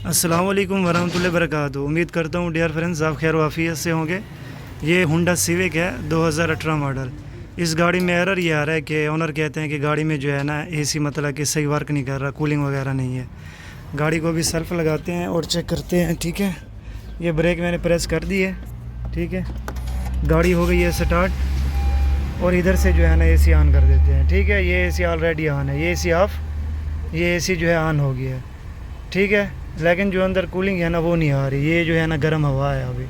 अस्सलाम वालेकुम वरहमतुल्लाहि वबरकातुहू। उम्मीद करता हूँ डियर फ्रेंड्स आप खैर वाफियत से होंगे। ये हुंडा सिविक है 2018 मॉडल। इस गाड़ी में एरर ये आ रहा है कि ओनर कहते हैं कि गाड़ी में जो है ना एसी मतलब कि सही वर्क नहीं कर रहा, कूलिंग वगैरह नहीं है। गाड़ी को भी सेल्फ लगाते हैं और चेक करते हैं। ठीक है, ये ब्रेक मैंने प्रेस कर दी है। ठीक है, गाड़ी हो गई है स्टार्ट और इधर से जो है ना एसी ऑन कर देते हैं। ठीक है, ये एसी ऑलरेडी ऑन है, ये एसी ऑफ, ये एसी जो है ऑन हो गया है। ठीक है, लेकिन जो अंदर कूलिंग है ना वो नहीं आ रही, ये जो है ना गर्म हवा है अभी।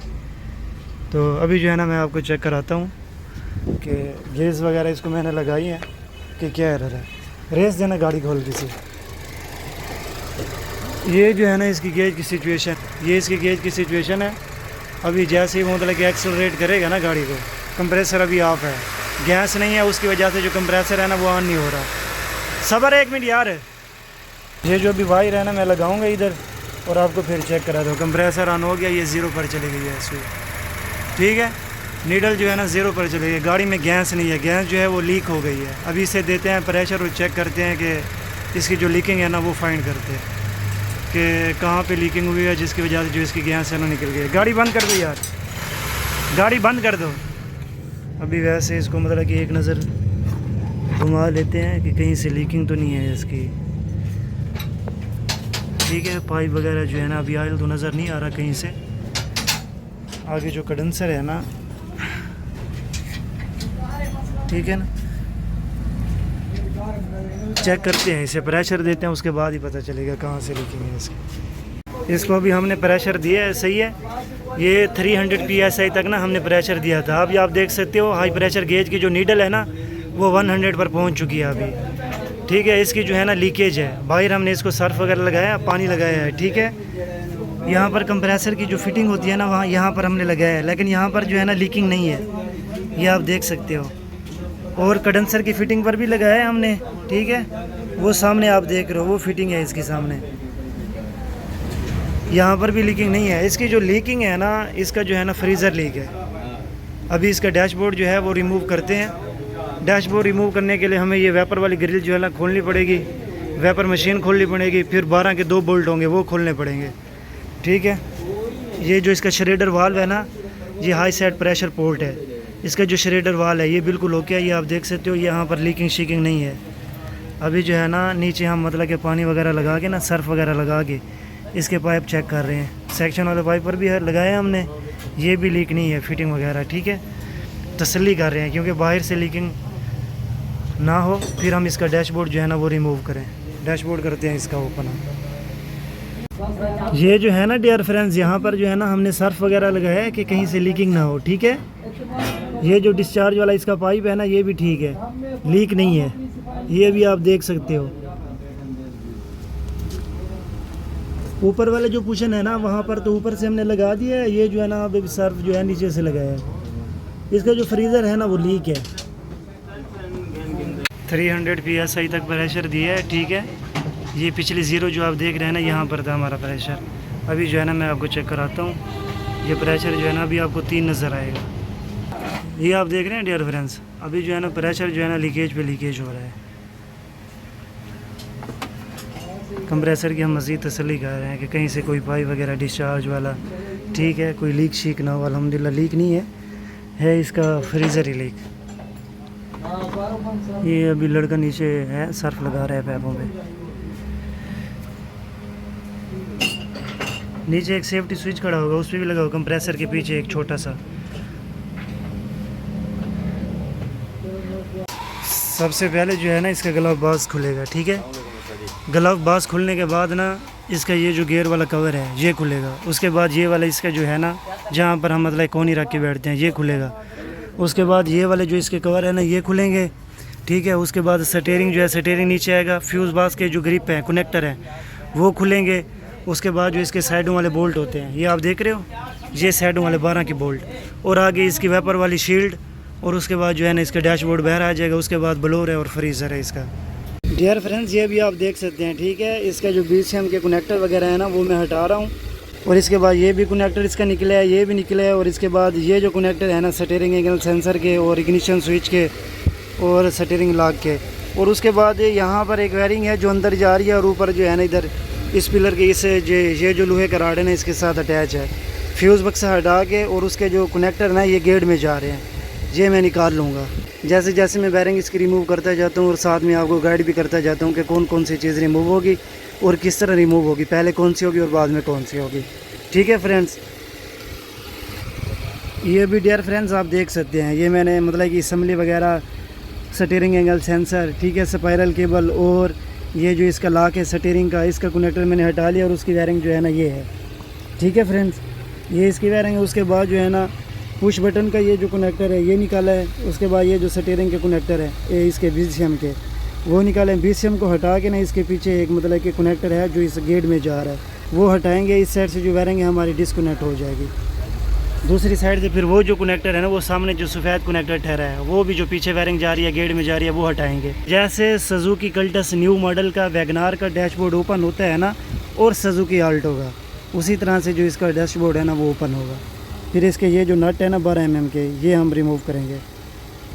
तो अभी जो है ना मैं आपको चेक कराता हूँ कि गेज वगैरह इसको मैंने लगाई है कि क्या एरर है। रेस देना गाड़ी खोल किसी। ये जो है ना इसकी गेज की सिचुएशन, ये इसकी गेज की सिचुएशन है। अभी जैसे ही वो मतलब कि एक्सेलरेट करेगा ना गाड़ी को, कंप्रेसर अभी ऑफ है, गैस नहीं है, उसकी वजह से जो कंप्रेसर है ना वो ऑन नहीं हो रहा। सबर है 1 मिनट यार। ये जो भी वायर है ना मैं लगाऊंगा इधर और आपको फिर चेक करा दो। कंप्रेसर ऑन हो गया, ये 0 पर चली गई है इसमें। ठीक है, नीडल जो है ना 0 पर चली गई। गाड़ी में गैस नहीं है, गैस जो है वो लीक हो गई है। अभी इसे देते हैं प्रेशर और चेक करते हैं कि इसकी जो लीकिंग है ना वो फाइंड करते हैं कि कहाँ पे लीकिंग हुई है, जिसकी वजह से जो इसकी गैस है ना निकल गई। गाड़ी बंद कर दो यार, गाड़ी बंद कर दो। अभी वैसे इसको मतलब कि एक नज़र घुमा लेते हैं कि कहीं से लीकिंग तो नहीं है इसकी। ठीक है, पाइप वगैरह जो है ना अभी ऑयल तो नज़र नहीं आ रहा कहीं से। आगे जो कंडेंसर है ना, ठीक है ना, चेक करते हैं, इसे प्रेशर देते हैं, उसके बाद ही पता चलेगा कहाँ से लीकिंग है इसकी। इसको अभी हमने प्रेशर दिया है, सही है। ये 300 PSI तक ना हमने प्रेशर दिया था। अभी आप देख सकते हो हाई प्रेशर गेज की जो नीडल है ना वो 100 पर पहुँच चुकी है अभी। ठीक है, इसकी जो है ना लीकेज है। बाहर हमने इसको सर्फ वगैरह लगाया, पानी लगाया है। ठीक है, यहाँ पर कंप्रेसर की जो फिटिंग होती है ना वहाँ यहाँ पर हमने लगाया है, लेकिन यहाँ पर जो है ना लीकिंग नहीं है, ये आप देख सकते हो। और कंडेंसर की फिटिंग पर भी लगाया है हमने। ठीक है, वो सामने आप देख रहे हो, वो फिटिंग है इसकी सामने, यहाँ पर भी लीकिंग नहीं है। इसकी जो लीकिंग है ना, इसका जो है ना फ्रीज़र लीक है। अभी इसका डैशबोर्ड जो है वो रिमूव करते हैं। डैशबोर्ड रिमूव करने के लिए हमें ये वेपर वाली ग्रिल जो है ना खोलनी पड़ेगी, वेपर मशीन खोलनी पड़ेगी, फिर 12 के 2 बोल्ट होंगे वो खोलने पड़ेंगे। ठीक है, ये जो इसका श्रेडर वाल्व है ना, ये हाई साइड प्रेशर पोर्ट है। इसका जो श्रेडर वाल्व है ये बिल्कुल ओके है, ये आप देख सकते हो। यहाँ पर लीकिंग शीकिंग नहीं है। अभी जो है ना नीचे हम मतलब कि पानी वगैरह लगा के ना, सर्फ वगैरह लगा के इसके पाइप चेक कर रहे हैं। सेक्शन वाले पाइप पर भी है लगाया हमने, ये भी लीक नहीं है, फिटिंग वगैरह। ठीक है, तसल्ली कर रहे हैं क्योंकि बाहर से लीकिंग ना हो। फिर हम इसका डैशबोर्ड जो है ना वो रिमूव करें। डैशबोर्ड करते हैं इसका ओपन। ये जो है ना डियर फ्रेंड्स, यहाँ पर जो है ना हमने सर्फ वगैरह लगाया है कि कहीं से लीकिंग ना हो। ठीक है, ये जो डिस्चार्ज वाला इसका पाइप है ना ये भी ठीक है, लीक नहीं है, ये भी आप देख सकते हो। ऊपर वाले जो कुशन है ना वहाँ पर तो ऊपर से हमने लगा दिया है। ये जो है ना अभी सर्फ जो है नीचे से लगाया है। इसका जो फ्रीज़र है ना वो लीक है। 300 PSI तक प्रेशर दिया है। ठीक है, ये पिछली 0 जो आप देख रहे हैं ना यहाँ पर था हमारा प्रेशर। अभी जो है ना मैं आपको चेक कराता हूँ। ये प्रेशर जो है ना अभी आपको 3 नज़र आएगा। ये आप देख रहे हैं डियर फ्रेंड्स, अभी जो है ना प्रेशर जो है ना लीकेज पे लीकेज हो रहा है। कंप्रेसर की हम मज़ीद तसल्ली कर रहे हैं कि कहीं से कोई पाइप वगैरह डिस्चार्ज वाला, ठीक है, कोई लीक शीक ना हो। अल्हम्दुलिल्लाह लीक नहीं है इसका फ्रीज़र ही लीक। ये अभी लड़का नीचे है, सर्फ लगा रहा है पैपों पे। नीचे एक सेफ्टी स्विच खड़ा होगा, उस पर भी लगाओ, कंप्रेसर के पीछे एक छोटा सा। सबसे पहले जो है ना इसका ग्लव बॉक्स खुलेगा। ठीक है, ग्लव बॉक्स खुलने के बाद ना इसका ये जो गियर वाला कवर है ये खुलेगा। उसके बाद ये वाला इसका जो है ना जहाँ पर हम मतलब कोनी रख के बैठते हैं ये खुलेगा। उसके बाद ये वाले जो इसके कवर है ना ये खुलेंगे। ठीक है, उसके बाद स्टीयरिंग जो है, स्टीयरिंग नीचे आएगा। फ्यूज़ बॉक्स के जो ग्रिप हैं, कनेक्टर हैं, वो खुलेंगे। उसके बाद जो इसके साइडों वाले बोल्ट होते हैं ये आप देख रहे हो, ये साइडों वाले 12 के बोल्ट, और आगे इसकी वेपर वाली शील्ड। और उसके बाद जो है ना इसका डैशबोर्ड बाहर आ जाएगा। उसके बाद ब्लोअर है और फ्रीज़र है इसका। डियर फ्रेंड्स, ये भी आप देख सकते हैं। ठीक है, इसका जो BCM के कनेक्टर वगैरह है ना वो मैं हटा रहा हूँ। और इसके बाद ये भी कनेक्टर इसका निकला है, ये भी निकला है। और इसके बाद ये जो कनेक्टर है ना स्टीयरिंग एंगल सेंसर के और इग्निशन स्विच के और स्टीयरिंग लॉक के। और उसके बाद यहाँ पर एक वायरिंग है जो अंदर जा रही है और ऊपर जो है ना इधर इस पिलर के इस ये जो लोहे का राड है ना इसके साथ अटैच है। फ्यूज़ बक्सा हटा के और उसके जो कनेक्टर ना ये गेट में जा रहे हैं, ये मैं निकाल लूँगा। जैसे जैसे मैं बैरिंग इसकी रिमूव करता जाता हूँ और साथ में आपको गाइड भी करता जाता हूँ कि कौन कौन सी चीज़ रिमूव होगी और किस तरह रिमूव होगी, पहले कौन सी होगी और बाद में कौन सी होगी। ठीक है फ्रेंड्स, ये भी डियर फ्रेंड्स आप देख सकते हैं, ये मैंने मतलब कि असम्बली वगैरह, स्टीयरिंग एंगल सेंसर, ठीक है, स्पाइरल केबल और ये जो इसका लॉक है स्टीयरिंग का, इसका कनेक्टर मैंने हटा लिया और उसकी वायरिंग जो है ना ये है। ठीक है फ्रेंड्स, ये इसकी वायरिंग है। उसके बाद जो है ना पुश बटन का ये जो कनेक्टर है ये निकाला है। उसके बाद ये जो स्टीयरिंग के कनेक्टर है ये इसके BCM के वो निकाले। BCM को हटा के ना इसके पीछे एक मतलब कि कनेक्टर है जो इस गेट में जा रहा है, वो हटाएंगे। इस साइड से जो वायरिंग है हमारी डिस्कनेक्ट हो जाएगी। दूसरी साइड से फिर वो जो कनेक्टर है ना, वो सामने जो सफ़ेद कनेक्टर ठहरा है, वो भी जो पीछे वायरिंग जा रही है गेट में जा रही है, वो हटाएंगे। जैसे सुजुकी कल्टस न्यू मॉडल का वैगनार का डैशबोर्ड ओपन होता है ना, और सुजुकी आल्टो का, उसी तरह से जो इसका डैशबोर्ड है ना वो ओपन होगा। फिर इसके ये जो नट है ना 12 mm के, ये हम रिमूव करेंगे।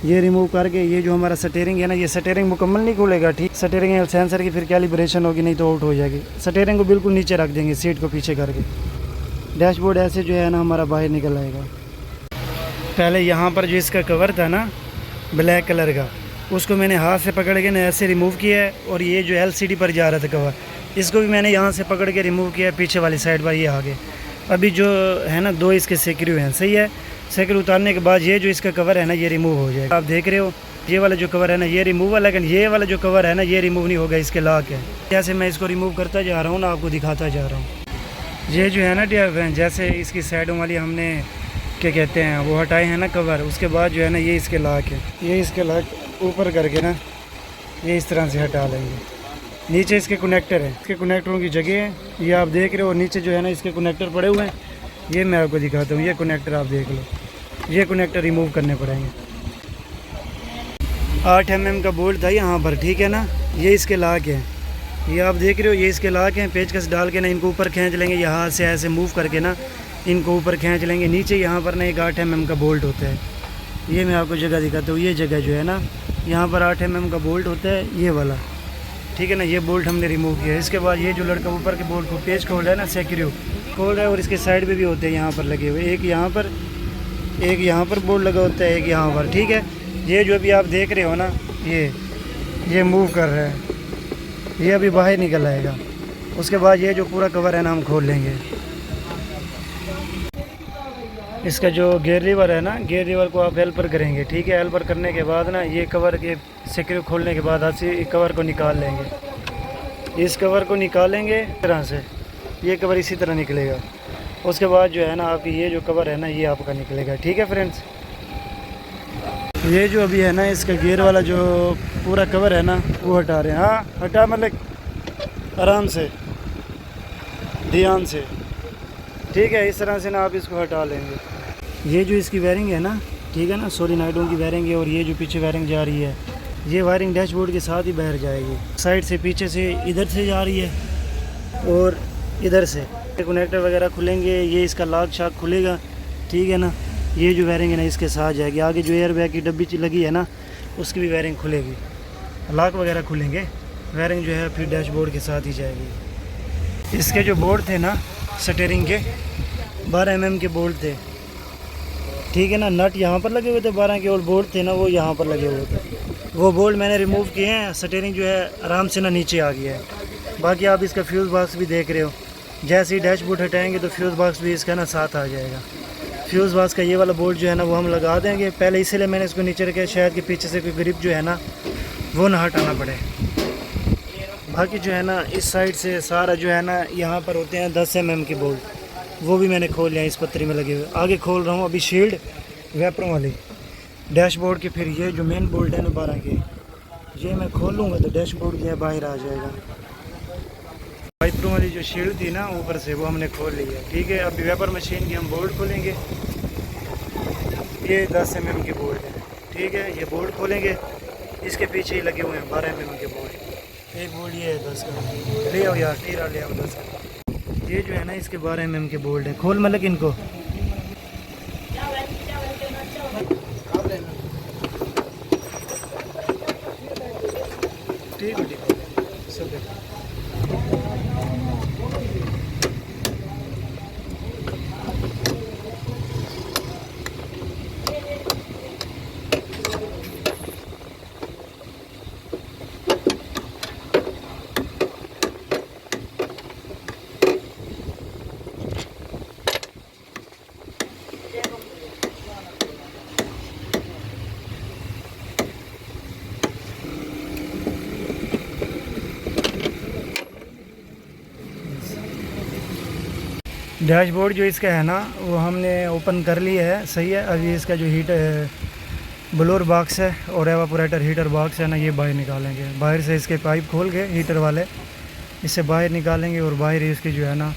ये रिमूव करके ये जो हमारा स्टीयरिंग है ना, ये स्टीयरिंग मुकम्मल नहीं खुलेगा। ठीक, स्टीयरिंग सेंसर की फिर कैलिब्रेशन होगी, नहीं तो आउट हो जाएगी। स्टीयरिंग को बिल्कुल नीचे रख देंगे, सीट को पीछे करके। डैशबोर्ड ऐसे जो है ना हमारा बाहर निकल आएगा। पहले यहाँ पर जो इसका कवर था ना ब्लैक कलर का, उसको मैंने हाथ से पकड़ के ना ऐसे रिमूव किया है। और ये जो LCD पर जा रहा था कवर, इसको भी मैंने यहाँ से पकड़ के रिमूव किया है पीछे वाली साइड पर, ये आगे। अभी जो है ना 2 इसके सेक्रू हैं, सही है। सेक्रू उतारने के बाद ये जो इसका कवर है ना ये रिमूव हो जाएगा। आप देख रहे हो ये वाला जो कवर है ना ये रिमूव है, लेकिन ये वाला जो कवर है ना ये रिमूव नहीं होगा, इसके लॉक है। जैसे मैं इसको रिमूव करता जा रहा हूँ ना, आपको दिखाता जा रहा हूँ। ये जो है ना डियर फ्रेंड, जैसे इसकी साइडों वाली हमने क्या कहते हैं वो हटाए हैं ना कवर, उसके बाद जो है ना ये इसके लॉक है। ये इसके लॉक ऊपर करके ना ये इस तरह से हटा लेंगे। नीचे इसके कनेक्टर है, इसके कनेक्टरों की जगह है, ये आप देख रहे हो। नीचे जो है ना इसके कनेक्टर पड़े हुए हैं, ये मैं आपको दिखाता हूँ। ये कनेक्टर आप देख लो, ये कनेक्टर रिमूव करने पड़ेंगे। 8 mm का बोल्ट था यहाँ पर, ठीक है ना। ये इसके लॉक है, ये आप देख रहे हो, ये इसके लॉक हैं। पेचकस डाल के ना इनको ऊपर खींच लेंगे, यहाँ से ऐसे मूव करके ना इनको ऊपर खींच लेंगे। नीचे यहाँ पर ना एक 8 mm का बोल्ट होता है, ये मैं आपको जगह दिखाता हूँ। ये जगह जो है ना यहाँ पर 8 mm का बोल्ट होता है, ये वाला, ठीक है ना। ये बोल्ट हमने रिमूव किया है। इसके बाद ये जो लड़का ऊपर के बोल्ट को पेच खोल रहा है ना, सेक्रू खोल रहा है, और इसके साइड पे भी होते हैं यहाँ पर लगे हुए, एक यहाँ पर बोल्ट लगा होता है, एक यहाँ पर, ठीक है। ये जो अभी आप देख रहे हो ना ये मूव कर रहा है, ये अभी बाहर निकल आएगा। उसके बाद ये जो पूरा कवर है ना हम खोल लेंगे। इसका जो गेयर लीवर है ना, गेयर लीवर को आप हेल्पर करेंगे, ठीक है। हेल्पर करने के बाद ना ये कवर के सेक्रू खोलने के बाद इस कवर को निकाल लेंगे। इस कवर को निकालेंगे इस तरह से, ये कवर इसी तरह निकलेगा। उसके बाद जो है ना आपकी ये जो कवर है ना ये आपका निकलेगा, ठीक है फ्रेंड्स। ये जो अभी है ना इसका गियर वाला जो पूरा कवर है ना वो हटा रहे हैं। हाँ हटा, मतलब आराम से, ध्यान से, ठीक है। इस तरह से ना आप इसको हटा लेंगे। ये जो इसकी वायरिंग है ना, ठीक है ना, सोलिनॉइडों की वायरिंग है। और ये जो पीछे वायरिंग जा रही है, ये वायरिंग डैशबोर्ड के साथ ही बाहर जाएगी। साइड से, पीछे से, इधर से जा रही है और इधर से कनेक्टर वगैरह खुलेंगे। ये इसका लॉक शाक खुलेगा, ठीक है ना। ये जो वायरिंग है ना इसके साथ जाएगी। आगे जो एयर बैग की डब्बी लगी है ना उसकी भी वायरिंग खुलेगी, लॉक वगैरह खुलेंगे। वायरिंग जो है फिर डैशबोर्ड के साथ ही जाएगी। इसके जो बोर्ड थे ना स्टीयरिंग के 12 mm के बोल्ट थे, ठीक है ना। नट यहाँ पर लगे हुए थे 12 के, और बोल्ट थे ना वो यहाँ पर लगे हुए थे। वो बोल्ट मैंने रिमूव किए हैं। स्टीयरिंग जो है आराम से ना नीचे आ गया है। बाकी आप इसका फ्यूज़ बॉक्स भी देख रहे हो, जैसे ही डैशबोर्ड हटाएंगे तो फ्यूज़ बॉक्स भी इसका ना साथ आ जाएगा। फ्यूज़ बॉक्स का ये वाला बोल्ट जो है ना वो हम लगा देंगे पहले, इसीलिए मैंने इसको नीचे रखा, शायद कि पीछे से कोई ग्रिप जो है ना वो ना हटाना पड़े। बाकी जो है ना इस साइड से सारा जो है ना यहाँ पर होते हैं 10 mm के बोल्ट, वो भी मैंने खोल लिया इस पत्तरी में लगे हुए। आगे खोल रहा हूँ अभी शील्ड वेपरों वाली डैशबोर्ड के। फिर ये जो मेन बोल्ट है ना 12 के, ये मैं खोल लूँगा तो डैशबोर्ड जो है बाहर आ जाएगा। वाइपरों वाली जो शील्ड थी ना ऊपर से, वो हमने खोल ली है, ठीक है। अभी वेपर मशीन की हम बोल्ट खोलेंगे। ये 10 mm के बोल्ट है, ठीक है। ये बोल्ट खोलेंगे, इसके पीछे ही लगे हुए हैं 12 mm के बोल्ट। एक बोल्ट ये है 10 का, ले आओ यार, टीरा ले आओ 10 का। ये जो है ना इसके 12 mm के बोल्ट है। खोल मलक इनको। ठीक है, ठीक है, सब डैशबोर्ड जो इसका है ना वो हमने ओपन कर लिया है, सही है। अभी इसका जो ब्लोअर बॉक्स है और एवापोरेटर हीटर बॉक्स है ना, ये बाहर निकालेंगे। बाहर से इसके पाइप खोल के हीटर वाले इसे बाहर निकालेंगे और बाहर ही इसकी जो है ना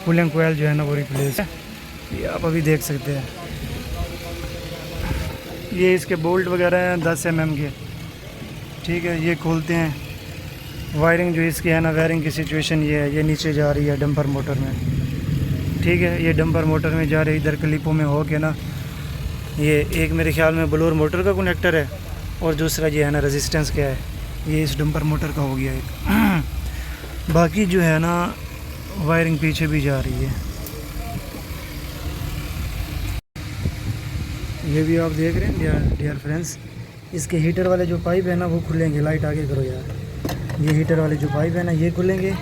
कूलिंग कोयल जो है ना वो रिप्लेस है। ये आप अभी देख सकते हैं। ये इसके बोल्ट वगैरह हैं 10 mm के, ठीक है। ये खोलते हैं। वायरिंग जो इसकी है ना, वायरिंग की सिचुएशन ये है, ये नीचे जा रही है डंपर मोटर में, ठीक है। ये डंपर मोटर में जा रही है, इधर क्लिपों में हो के ना। ये एक मेरे ख्याल में ब्लोअर मोटर का कनेक्टर है और दूसरा ये है ना रेजिस्टेंस क्या है, ये इस डंपर मोटर का हो गया एक। बाकी जो है ना वायरिंग पीछे भी जा रही है। ये भी आप देख रहे हैं डियर फ्रेंड्स, इसके हीटर वाले जो पाइप है ना वो खुलेंगे। लाइट आगे करो यार। ये हीटर वाले जो पाइप है ना ये खुलेंगे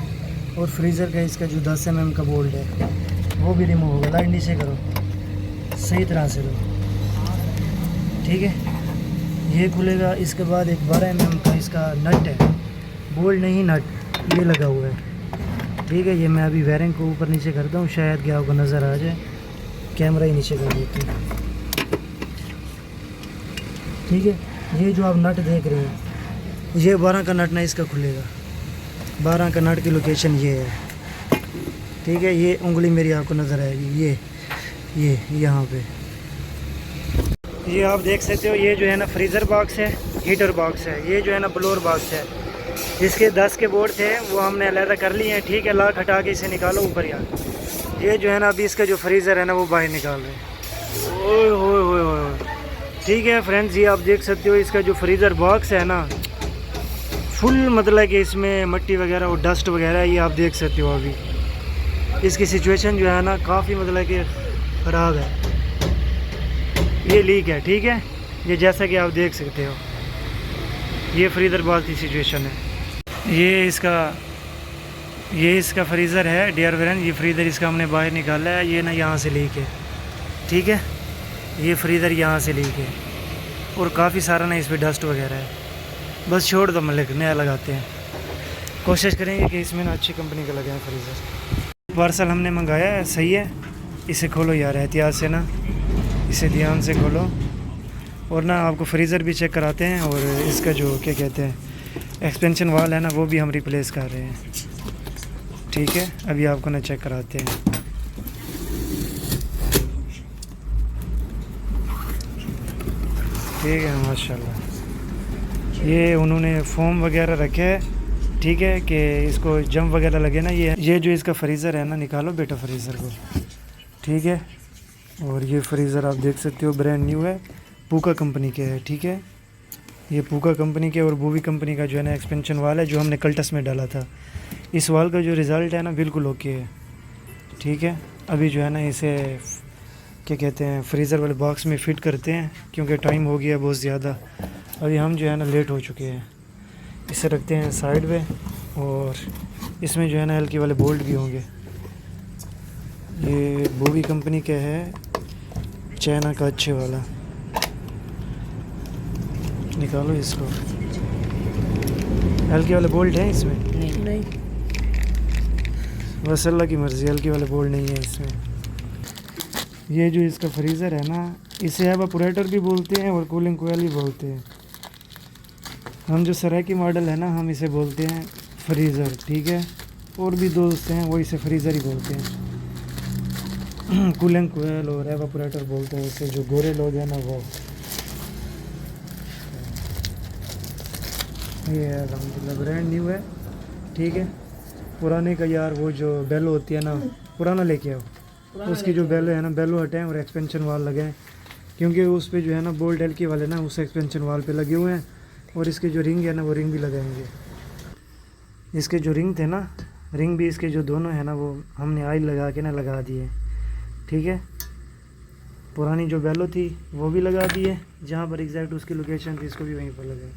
और फ्रीज़र का इसका जो 10 mm का बोल्ट है वो भी रिमूव होगा। लाइट नीचे करो, सही तरह से लो, ठीक है। ये खुलेगा। इसके बाद एक 12 mm का इसका नट है, बोल्ट नहीं नट, ये लगा हुआ है, ठीक है। ये मैं अभी वायरिंग को ऊपर नीचे करता हूँ, शायद कि आपको नज़र आ जाए। कैमरा ही नीचे कर देती हूँ, ठीक है। ये जो आप नट देख रहे हैं ये 12 का नट ना इसका खुलेगा। 12 का नट की लोकेशन ये है, ठीक है। ये उंगली मेरी आपको नज़र आएगी, ये यहाँ पे ये आप देख सकते हो। ये जो है ना फ्रीज़र बॉक्स है, हीटर बॉक्स है। ये जो है ना ब्लोअर बॉक्स है। इसके 10 के बोर्ड थे वो हमने अलग कर लिए हैं, ठीक है। लॉक हटा के इसे निकालो ऊपर यार। ये जो है ना अभी इसका जो फ्रीज़र है ना वो बाहर निकाल रहे हैं। ओए होए होए होए, ठीक है फ्रेंड्स। ये आप देख सकते हो इसका जो फ्रीज़र बॉक्स है ना फुल, मतलब कि इसमें मट्टी वगैरह और डस्ट वगैरह, ये आप देख सकते हो। अभी इसकी सिचुएशन जो है ना काफ़ी मतलब कि ख़राब है। ये लीक है, ठीक है। ये जैसा कि आप देख सकते हो ये फ्रीज़र बॉक्स की सिचुएशन है। ये इसका फ्रीज़र है डियर फ्रेंड। ये फ्रीज़र इसका हमने बाहर निकाला है। ये ना यहाँ से लीक है, ठीक है। ये फ्रीज़र यहाँ से लीक है और काफ़ी सारा ना इस पर डस्ट वगैरह है। बस छोड़ दो, मलिक नया लगाते हैं। कोशिश करेंगे कि इसमें ना अच्छी कंपनी का लगाएं फ्रीज़र। पार्सल हमने मंगाया है, सही है। इसे खोलो यार एहतियात से ना, इसे ध्यान से खोलो। और ना आपको फ्रीज़र भी चेक कराते हैं और इसका जो क्या कहते हैं एक्सपेंशन वाल है ना वो भी हम रिप्लेस कर रहे हैं, ठीक है। अभी आपको ना चेक कराते हैं। ठीक है माशाल्लाह। ये उन्होंने फोम वगैरह रखे है, ठीक है, कि इसको जंप वगैरह लगे ना। ये जो इसका फ्रीज़र है ना, निकालो बेटा फ्रीज़र को, ठीक है। और ये फ्रीज़र आप देख सकते हो ब्रांड न्यू है, पूका कंपनी के है, ठीक है। ये पूका कंपनी के और बूवी कंपनी का जो है ना एक्सपेंशन वाल है जो हमने कल्टस में डाला था। इस वाल का जो रिज़ल्ट है ना बिल्कुल ओके है, ठीक है। अभी जो है ना इसे क्या कहते हैं फ्रीज़र वाले बॉक्स में फ़िट करते हैं क्योंकि टाइम हो गया बहुत ज़्यादा। अभी हम जो है ना लेट हो चुके हैं। इसे रखते हैं साइड पे और इसमें जो है ना हल्के वाले बोल्ट भी होंगे। ये बूवी कंपनी के है, चाइना का अच्छे वाला। निकालो इसको। हल्के वाले बोल्ट हैं इसमें? नहीं, बस अल्लाह की मर्ज़ी, हल्के वाले बोल्ट नहीं है इसमें। ये जो इसका फ्रीज़र है ना इसे एवापोरेटर भी बोलते हैं और कूलिंग कोयल भी बोलते हैं। हम जो सराकी मॉडल है ना हम इसे बोलते हैं फ्रीज़र, ठीक है। और भी दोस्त हैं वो इसे फ्रीज़र ही बोलते हैं। कूलिंग कोयल और एवापोरेटर बोलते हैं इसे, जो गोरे लोग हैं ना वो। ये अल्हम्दुलिल्लाह ब्रांड न्यू है, ठीक है। पुराने का यार वो जो बेलो होती है ना, पुराना लेके आओ, उसकी जो बेलो है ना बेलो हटाएं और एक्सपेंशन वाल लगाएं क्योंकि उस पे जो है ना बोल्ट हल्के वाले ना उस एक्सपेंशन वाल पे लगे हुए हैं। और इसके जो रिंग है ना वो रिंग भी लगाएंगे। इसके जो रिंग थे ना, रिंग भी इसके जो दोनों है ना वो हमने ऑयल लगा के ना लगा दिए, ठीक है। पुरानी जो बेलो थी वो भी लगा दी है, जहाँ पर एग्जैक्ट उसकी लोकेशन थी इसको भी वहीं पर लगाए।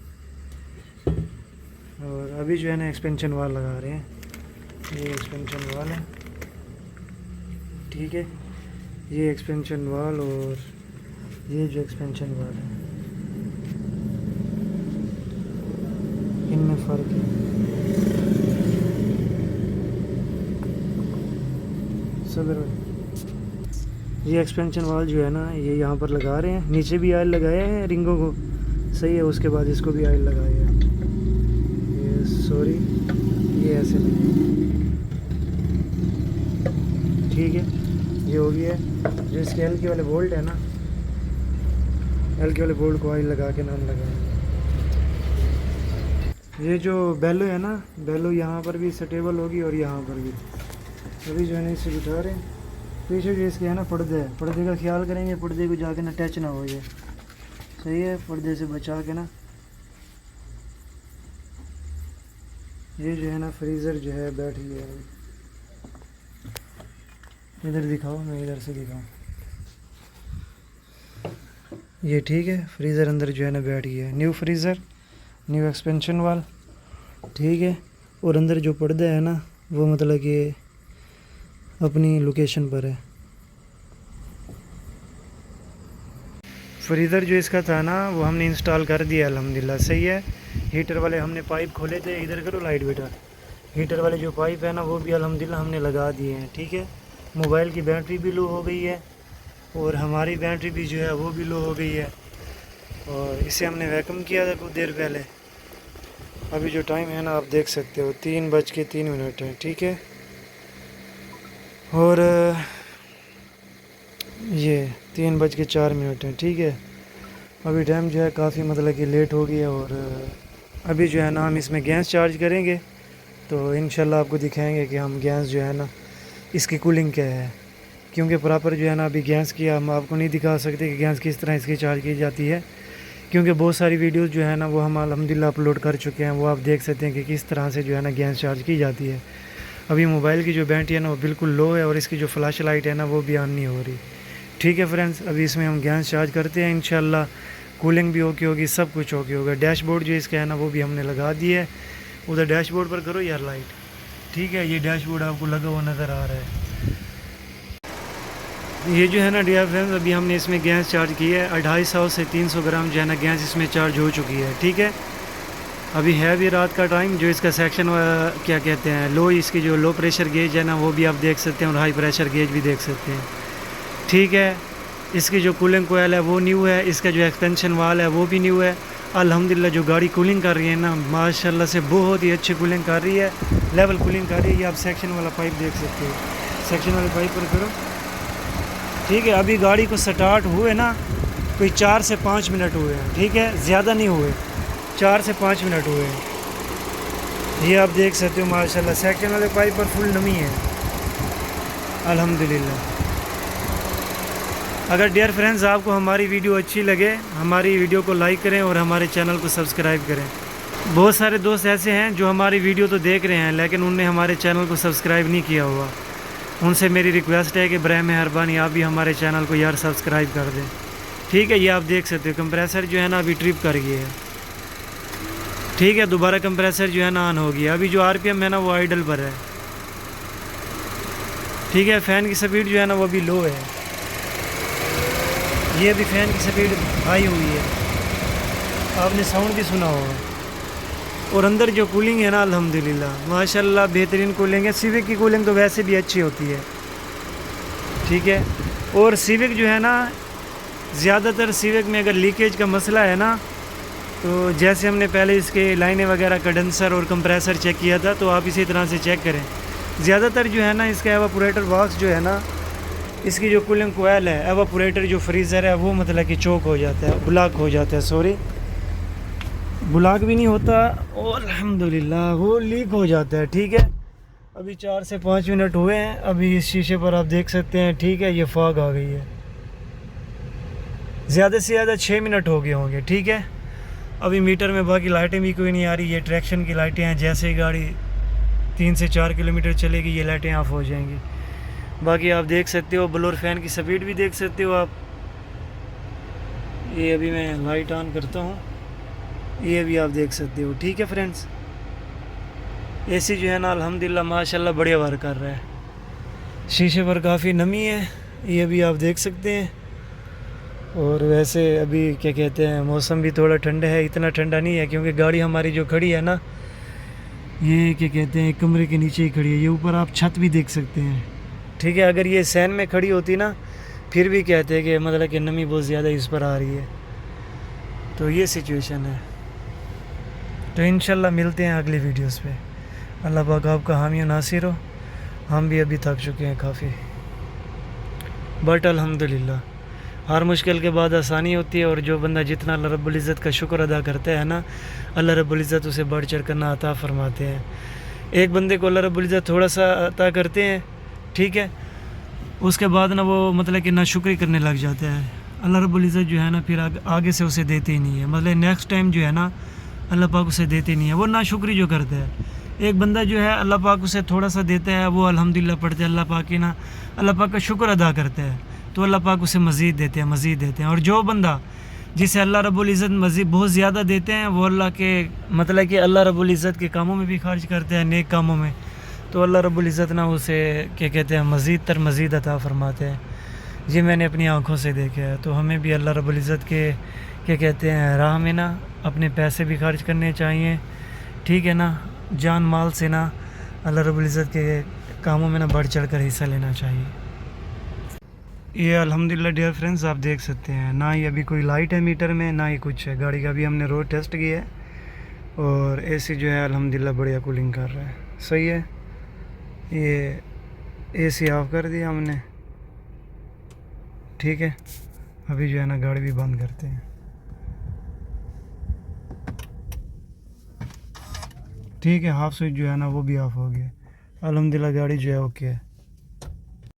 और अभी जो है ना एक्सपेंशन वाल लगा रहे हैं। ये एक्सपेंशन वाल है, ठीक है। ये एक्सपेंशन वाल और ये जो एक्सपेंशन वाल है इनमें फ़र्क है। सदर ये एक्सपेंशन वाल जो है ना ये यहाँ पर लगा रहे हैं, नीचे भी ऑयल लगाए हैं रिंगों को, सही है। उसके बाद इसको भी ऑयल लगाए हैं, ये सॉरी ये ऐसे लगे, ठीक है। ये हो गया है। जो इसके एल के वाले बोल्ट है ना, एल के वाले बोल्ट को ऑयल लगा के नाम लगाएंगे। ये जो बेलो है ना, बेलो यहाँ पर भी स्टेबल होगी और यहाँ पर भी। अभी जो है ना इसे बिठा रहे हैं। पीछे जो इसके है ना पर्दे है, पर्दे का ख्याल करेंगे, पर्दे को जाके ना टच ना हो, ये सही है। पर्दे से बचा के ना, ये जो है ना फ्रीज़र जो है बैठ गया है। इधर दिखाओ, मैं इधर से दिखाऊं, ये ठीक है। फ्रीज़र अंदर जो है ना बैठ गया है, new freezer, new expansion valve, ठीक है। और अंदर जो पर्दा है ना वो मतलब कि अपनी लोकेशन पर है। फ्रीज़र जो इसका था ना वो हमने इंस्टॉल कर दिया अल्हम्दुलिल्लाह, सही है। हीटर वाले हमने पाइप खोले थे, इधर करो लाइट बेटा, हीटर वाले जो पाइप है ना वो भी अल्हम्दुलिल्लाह हमने लगा दिए हैं, ठीक है। मोबाइल की बैटरी भी लो हो गई है और हमारी बैटरी भी जो है वो भी लो हो गई है। और इसे हमने वैक्यूम किया था कुछ देर पहले। अभी जो टाइम है ना आप देख सकते हो 3:03 है, ठीक है। और ये 3:04 है, ठीक है। अभी टाइम जो है काफ़ी मतलब कि लेट हो गया। और अभी जो है ना हम इसमें गैस चार्ज करेंगे तो इंशाल्लाह आपको दिखाएंगे कि हम गैस जो है ना इसकी कूलिंग क्या है, क्योंकि प्रॉपर जो है ना अभी गैस की हम आपको नहीं दिखा सकते कि गैस किस तरह इसकी चार्ज की जाती है, क्योंकि बहुत सारी वीडियोस जो है ना वो हम अल्हम्दुलिल्लाह अपलोड कर चुके हैं। वो आप देख सकते हैं कि किस तरह से जो है ना गैस चार्ज की जाती है। अभी मोबाइल की जो बैटरी है ना वो बिल्कुल लो है और इसकी जो फ्लैश लाइट है ना वो भी ऑन नहीं हो रही, ठीक है फ्रेंड्स। अभी इसमें हम गैस चार्ज करते हैं, इंशाल्लाह कूलिंग भी ओके होगी, सब कुछ ओके होगा। डैशबोर्ड जो इसका है ना वो भी हमने लगा दिया है। उधर डैशबोर्ड पर करो यार लाइट, ठीक है। ये डैशबोर्ड आपको लगा हुआ नज़र आ रहा है। ये जो है ना डियर फ्रेंड्स अभी हमने इसमें गैस चार्ज की है 250 से 300 ग्राम जो है ना गैस इसमें चार्ज हो चुकी है, ठीक है। अभी है भी रात का टाइम। जो इसका सेक्शन क्या कहते हैं लो, इसकी जो लो प्रेशर गेज है ना वो भी आप देख सकते हैं और हाई प्रेशर गेज भी देख सकते हैं, ठीक है। इसकी जो कूलिंग कोयल है वो न्यू है, इसका जो एक्सपेंशन वाल है वो भी न्यू है। अल्हम्दुलिल्लाह जो गाड़ी कूलिंग कर रही है ना माशाल्लाह से बहुत ही अच्छी कूलिंग कर रही है, लेवल कूलिंग कर रही है। ये आप सेक्शन वाला पाइप देख सकते हो, सेक्शन वाले पाइप पर करो, ठीक है। अभी गाड़ी को स्टार्ट हुए ना कोई 4 से 5 मिनट हुए हैं, ठीक है, ज़्यादा नहीं हुए, 4 से 5 मिनट हुए हैं। ये आप देख सकते हो माशाल्लाह सेक्शन वाले पाइप पर फुल नमी है अल्हम्दुलिल्लाह। अगर डियर फ्रेंड्स आपको हमारी वीडियो अच्छी लगे, हमारी वीडियो को लाइक करें और हमारे चैनल को सब्सक्राइब करें। बहुत सारे दोस्त ऐसे हैं जो हमारी वीडियो तो देख रहे हैं लेकिन उनने हमारे चैनल को सब्सक्राइब नहीं किया हुआ। उनसे मेरी रिक्वेस्ट है कि बराए मेहरबानी आप भी हमारे चैनल को यार सब्सक्राइब कर दें, ठीक है। ये आप देख सकते हो कंप्रेसर जो है ना अभी ट्रिप कर गया है, ठीक है। दोबारा कंप्रेसर जो है ना ऑन हो गया। अभी जो आरपीएम है ना वो आइडल पर है, ठीक है। फ़ैन की स्पीड जो है ना वो अभी लो है, ये भी फ़ैन की स्पीड हाई हुई है, आपने साउंड भी सुना होगा। और अंदर जो कूलिंग है ना अल्हम्दुलिल्लाह माशाल्लाह बेहतरीन कूलिंग है। सिविक की कूलिंग तो वैसे भी अच्छी होती है, ठीक है। और सिविक जो है ना ज़्यादातर सिविक में अगर लीकेज का मसला है ना तो जैसे हमने पहले इसके लाइनें वगैरह कंडेंसर और कंप्रेसर चेक किया था तो आप इसी तरह से चेक करें। ज़्यादातर जो है ना इसका एवापोरेटर बॉक्स जो है ना इसकी जो कूलिंग कोयल है, एवापोरेटर जो फ्रीज़र है वो मतलब कि चोक हो जाता है, ब्लॉक हो जाता है, सॉरी ब्लॉक भी नहीं होता और अल्हम्दुलिल्लाह वो लीक हो जाता है, ठीक है। अभी 4 से 5 मिनट हुए हैं। अभी इस शीशे पर आप देख सकते हैं, ठीक है, ये फॉग आ गई है। ज़्यादा से ज़्यादा 6 मिनट हो गए होंगे, ठीक है। अभी मीटर में बाकी लाइटें भी कोई नहीं आ रही। ये ट्रैक्शन की लाइटें हैं, जैसे ही गाड़ी 3 से 4 किलोमीटर चलेगी ये लाइटें ऑफ हो जाएंगी। बाकी आप देख सकते हो ब्लोअर फ़ैन की स्पीड भी देख सकते हो आप। ये अभी मैं लाइट ऑन करता हूँ, ये भी आप देख सकते हो, ठीक है फ्रेंड्स। एसी जो है ना अल्हम्दुलिल्लाह माशाल्लाह बढ़िया वर्क कर रहा है। शीशे पर काफ़ी नमी है, ये भी आप देख सकते हैं। और वैसे अभी क्या कहते हैं मौसम भी थोड़ा ठंडा है, इतना ठंडा नहीं है क्योंकि गाड़ी हमारी जो खड़ी है ना ये क्या कहते हैं कमरे के नीचे ही खड़ी है। ये ऊपर आप छत भी देख सकते हैं, ठीक है। अगर ये सैन में खड़ी होती ना फिर भी कहते हैं कि मतलब कि नमी बहुत ज़्यादा इस पर आ रही है। तो ये सिचुएशन है। तो इंशाल्लाह मिलते हैं अगली वीडियोस पे। अल्लाह पाक आपका हामी नासिर हो। हम भी अभी थक चुके हैं काफ़ी, बट अल्हम्दुलिल्लाह हर मुश्किल के बाद आसानी होती है। और जो बंदा जितना अल्लाह रब्बुल इज़्ज़त का शुक्र अदा करता है ना, अल्लाह रब्बुल इज़्ज़त उसे बढ़ चढ़ कर ना अता फरमाते हैं। एक बंदे को अल्लाह रब्बुल इज़्ज़त थोड़ा सा अता करते हैं, ठीक है, उसके बाद ना वो मतलब कि नाशुक्री करने लग जाता है। अल्लाह रब्बुल इज़्ज़त जो है ना फिर आगे से उसे देते ही नहीं है। मतलब नेक्स्ट टाइम जो है ना अल्लाह पाक उसे देते नहीं है, वो नाशुक्री जो करता है। एक बंदा जो है अल्लाह पाक उसे थोड़ा सा देता है, वो अल्हम्दुलिल्लाह पढ़ते हैं, अल्लाह पाक की ना अल्लाह पाक का शुक्र अदा करता है, तो अल्लाह पाक उसे मज़ीद देते हैं, मज़ीद देते हैं। और जो बंदा जिसे अल्लाह रब्बुल इज़्ज़त मज़ीद बहुत ज़्यादा देते हैं, वो अल्लाह के मतलब कि अल्लाह रब्बुल इज़्ज़त के कामों में भी खर्च करते हैं, नेक कामों में, तो अल्लाह रब्बुल इज़्ज़त ना उसे क्या कहते हैं मज़ीद तर मज़ीद अता फरमाते हैं। ये मैंने अपनी आँखों से देखा है। तो हमें भी अल्लाह रब्बुल इज़्ज़त के क्या कहते हैं राह में ना अपने पैसे भी खर्च करने चाहिए, ठीक है ना, जान माल से ना अल्लाह रब्बुल इज़्ज़त के कामों में ना बढ़ चढ़ कर हिस्सा लेना चाहिए। ये अल्हम्दुलिल्लाह डियर फ्रेंड्स आप देख सकते हैं ना, ये अभी कोई लाइट है मीटर में, ना ही कुछ है। गाड़ी का भी हमने रोड टेस्ट किया है और एसी जो है अल्हम्दुलिल्लाह बढ़िया कूलिंग कर रहा है, सही है। ये एसी ऑफ कर दिया हमने, ठीक है। अभी जो है ना गाड़ी भी बंद करते हैं, ठीक है। हाफ स्विच जो है ना वो भी ऑफ हो गया। अल्हम्दुलिल्लाह गाड़ी जो है ओके है।